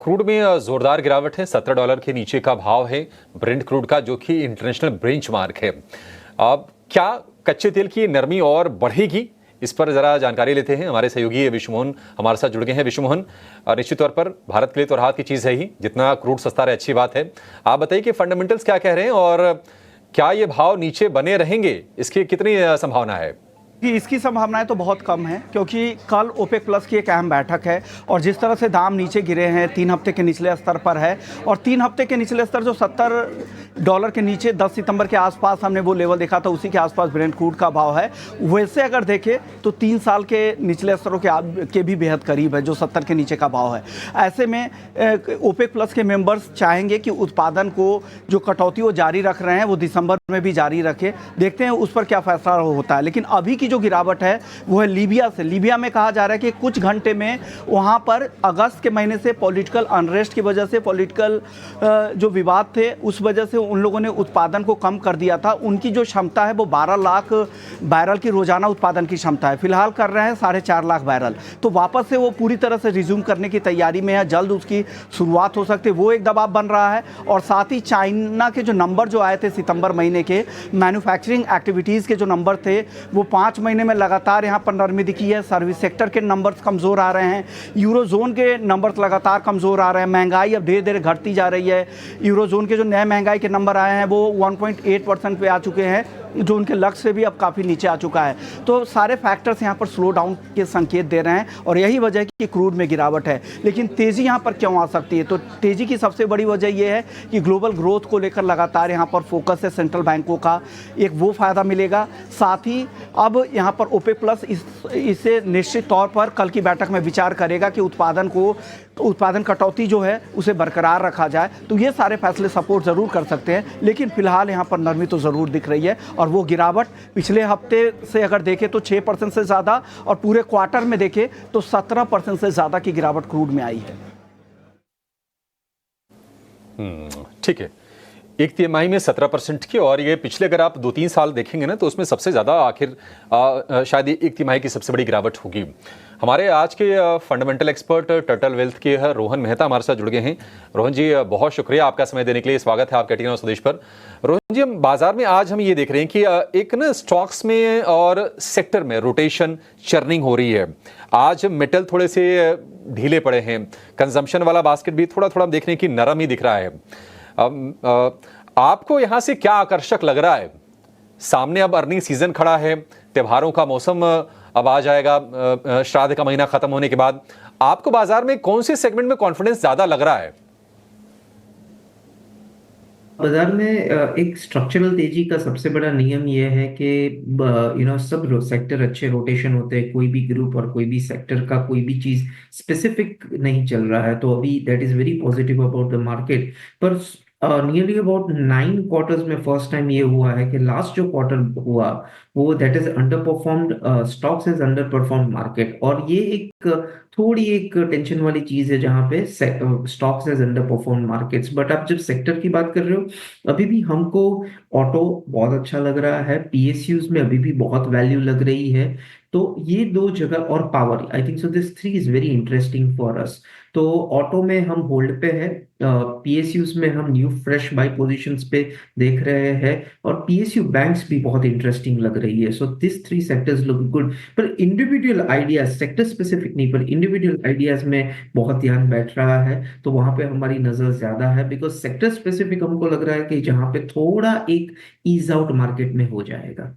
Crude में जोरदार गिरावट है। $17 के नीचे का भाव है ब्रेंट क्रूड का, जो कि इंटरनेशनल बेंचमार्क है। अब क्या कच्चे तेल की नरमी और बढ़ेगी, इस पर जरा जानकारी लेते हैं। हमारे सहयोगी विश्वमोहन हमारे साथ जुड़ गए हैं। विश्वमोहन, निश्चित तौर पर भारत के लिए तो राहत की चीज़ है ही, जितना क्रूड सस्ता रहे अच्छी बात है। आप बताइए कि फंडामेंटल्स क्या कह रहे हैं और क्या ये भाव नीचे बने रहेंगे, इसकी कितनी संभावना है? कि इसकी संभावनाएं तो बहुत कम है, क्योंकि कल ओपेक प्लस की एक अहम बैठक है और जिस तरह से दाम नीचे गिरे हैं 3 हफ्ते के निचले स्तर पर है। और 3 हफ्ते के निचले स्तर जो $70 के नीचे 10 सितंबर के आसपास हमने वो लेवल देखा था, उसी के आसपास ब्रेंट क्रूड का भाव है। वैसे अगर देखें तो 3 साल के निचले स्तरों के भी बेहद करीब है, जो 70 के नीचे का भाव है। ऐसे में ओपेक प्लस के मेंबर्स चाहेंगे कि उत्पादन को जो कटौती वो जारी रख रहे हैं वो दिसंबर में भी जारी रखे। देखते हैं उस पर क्या फैसला होता है। लेकिन अभी की जो गिरावट है वो है लीबिया से। लीबिया में कहा जा रहा है कि कुछ घंटे में वहां पर अगस्त के महीने से पॉलिटिकल अनरेस्ट की वजह से, पॉलिटिकल जो विवाद थे उस वजह से उन लोगों ने उत्पादन को कम कर दिया था। उनकी जो क्षमता है वो 12 लाख बैरल की रोजाना उत्पादन की क्षमता है, फिलहाल कर रहे हैं 4.5 लाख बैरल। तो वापस से वो पूरी तरह से रिज्यूम करने की तैयारी में है, जल्द उसकी शुरुआत हो सकती है, वो एक दबाव बन रहा है। और साथ ही चाइना के जो नंबर जो आए थे सितंबर महीने के मैन्युफैक्चरिंग एक्टिविटीज़ के जो नंबर थे वो 5 महीने में लगातार यहाँ पर नरमी दिखी है। सर्विस सेक्टर के नंबर्स कमज़ोर आ रहे हैं, यूरोजोन के नंबर्स लगातार कमज़ोर आ रहे हैं, महंगाई अब धीरे धीरे घटती जा रही है। यूरोजोन के जो नए महंगाई के नंबर आए हैं वो 1.8% पे आ चुके हैं, जो उनके लक्ष्य से भी अब काफ़ी नीचे आ चुका है। तो सारे फैक्टर्स यहाँ पर स्लो डाउन के संकेत दे रहे हैं और यही वजह है कि क्रूड में गिरावट है। लेकिन तेज़ी यहाँ पर क्यों आ सकती है? तो तेज़ी की सबसे बड़ी वजह यह है कि ग्लोबल ग्रोथ को लेकर लगातार यहाँ पर फोकस है सेंट्रल बैंकों का, एक वो फ़ायदा मिलेगा। साथ ही अब यहाँ पर ओपेक प्लस इसे निश्चित तौर पर कल की बैठक में विचार करेगा कि उत्पादन कटौती जो है उसे बरकरार रखा जाए। तो ये सारे फैसले सपोर्ट ज़रूर कर सकते हैं, लेकिन फिलहाल यहाँ पर नरमी तो ज़रूर दिख रही है। और वो गिरावट पिछले हफ्ते से अगर देखें तो 6% से ज़्यादा और पूरे क्वार्टर में देखें तो 17% से ज़्यादा की गिरावट क्रूड में आई है। ठीक है, एक तिमाही में 17% की, और ये पिछले अगर आप 2-3 साल देखेंगे ना तो उसमें सबसे ज़्यादा आखिर शायद ये एक तिमाही की सबसे बड़ी गिरावट होगी। हमारे आज के फंडामेंटल एक्सपर्ट टर्टल वेल्थ के रोहन मेहता हमारे साथ जुड़ गए हैं। रोहन जी, बहुत शुक्रिया आपका समय देने के लिए। स्वागत है आपका टीवी स्वदेश पर। रोहन जी, हम बाजार में आज हम ये देख रहे हैं कि एक ना स्टॉक्स में और सेक्टर में रोटेशन, चर्निंग हो रही है। आज मेटल थोड़े से ढीले पड़े हैं, कंजम्पशन वाला बास्केट भी थोड़ा थोड़ा देख रहे हैं कि नरम ही दिख रहा है। आपको यहां से क्या आकर्षक लग रहा है? सामने अब अर्निंग सीजन खड़ा है, त्योहारों का मौसम अब आ जाएगा, श्राद्ध का महीना खत्म होने के बाद। आपको बाजार में कौन से सेगमेंट में कॉन्फिडेंस ज्यादा लग रहा है? बाजार में एक स्ट्रक्चरल तेजी का सबसे बड़ा नियम यह है कि सब सेक्टर अच्छे रोटेशन होते हैं। कोई भी ग्रुप और कोई भी सेक्टर का कोई भी चीज स्पेसिफिक नहीं चल रहा है, तो अभी that is very positive about the market. पर नियरली अबाउट 9 क्वार्टर्स में फर्स्ट टाइम ये हुआ है कि लास्ट जो क्वार्टर हुआ वो that is under performed, stocks is under performed market. और ये एक थोड़ी एक टेंशन वाली चीज है जहां पे stocks is under performed markets. But आप जब सेक्टर की बात कर रहे हो, अभी भी हमको ऑटो बहुत अच्छा लग रहा है, पीएसयूज में अभी भी बहुत वैल्यू लग रही है। तो ये दो जगह, और power, I think so this three is very interesting for us. तो ऑटो में हम होल्ड पे है, पीएसयूज में हम न्यू फ्रेश बाय पोजीशंस पे देख रहे हैं, और पीएसयू बैंक्स भी बहुत इंटरेस्टिंग लग रही है। So this three sectors look good. पर इंडिविजुअल आइडियाज, सेक्टर स्पेसिफिक नहीं, पर इंडिविजुअल आइडियाज में बहुत ध्यान बैठ रहा है, तो वहां पे हमारी नजर ज्यादा है। बिकॉज सेक्टर स्पेसिफिक हमको लग रहा है कि जहां पे थोड़ा एक ईज आउट मार्केट में हो जाएगा।